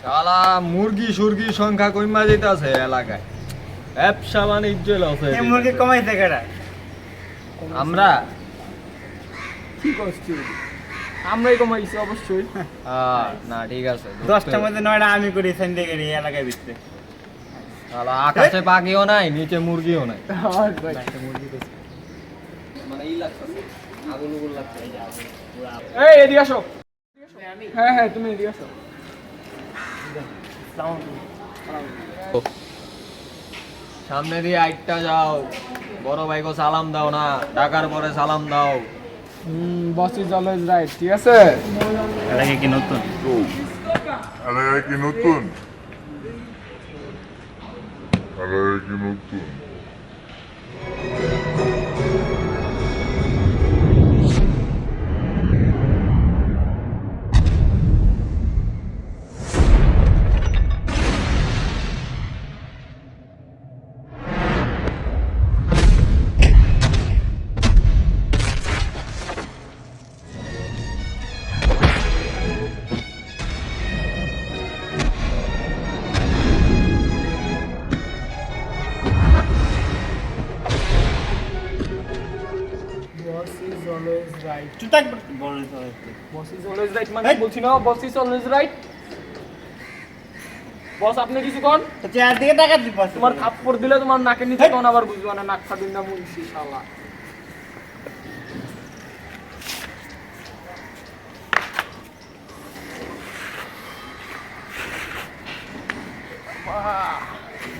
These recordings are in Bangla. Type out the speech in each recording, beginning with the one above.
শালা মুরগি সুরগির সংখ্যা কইমা যাইতাছে এলাকায়। ব্যবসা বাণিজ্য লস হয়ে এই মুরগি কমাইছে কেডা? আমরা কি করছি? আমরাই কমাইছি অবশ্যই। না ঠিক আছে 10টার মধ্যে 9টা আমি করি সন্ধ্যে করি এই এলাকায় ভিতরে। শালা আকাশে পাখিও নাই নিচে মুরগিও নাই। মানে ই লাগছে আগুন উগুন লাগছে এই যে আগুন পুরা। এই এদিকে আসো। হ্যাঁ হ্যাঁ তুমি এদিকে আসো। সামনে দিয়ে আইটটা যাও, বড় ভাইকে সালাম দাও না, ডাকার পরে সালাম দাও। বস ইজ অলওয়েজ রাইট, ঠিক আছে? এলাকায় কি নতুন? এলাকায় কি নতুন? এলাকায় কি নতুন? Boss is always right. চুপ থাক বলে তো। বস ইজ অলওয়েজ রাইট মানে বলছি না বস ইজ অলওয়েজ রাইট। বস আপনি কিছু কোন? তো চেয়ার দিকে টাকা দি বস। তোমার থাপ্পড় দিলে তোমার নাকের নিচে কোন আবার বুঝবা না, নাক ফাদিন না মুনসি শালা।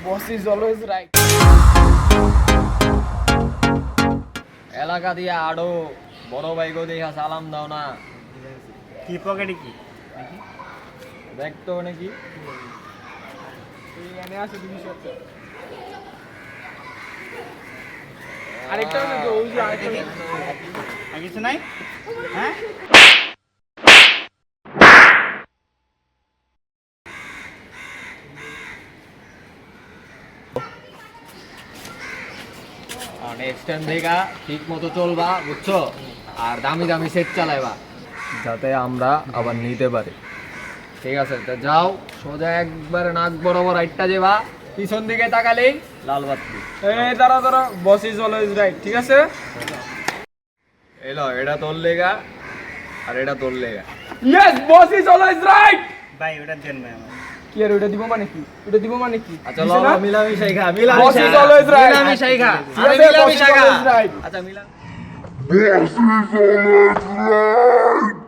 Boss is always right. এলাকা দিয়ে আড়ো, বড় ভাইকে দেখা সালাম দাও না। কি পকেটে কি? দেখতো নাকি এখানে আছে 200 আরেকটা আছে যে ওই যে আরেকটা আর কিছু নাই? হ্যাঁ? নেক্সট টাইম দেখা ঠিক মতো চলবা, বুঝছো? আর দামি দামি সেট চালাইবা যাতে আমরা আবার নিতে পারি, ঠিক আছে? তো যাও, সোজা একবার নাক বরাবর আইটটা যাবা, পিছন দিকে তাকালেই লাল বাতি। এই দাঁড়া দাঁড়া, বস ইজ অলওয়েজ রাইট, ঠিক আছে? এলো, এটা তোর লেগা আর এটা তোর লেগা। Yes, boss is always right. ভাই ওটা দেন ভাই আমার। কি আর ওটা দিব মানে কি? ওটা দিব মানে কি? আচ্ছা লো, মিলামিশাই খা, মিলামিশাই বস ইজ অলওয়েজ রাইট। মিলামিশাই খা, ঠিক আছে, মিলামিশাই বস ইজ খা। Always right. আচ্ছা মিলা Boss is always right!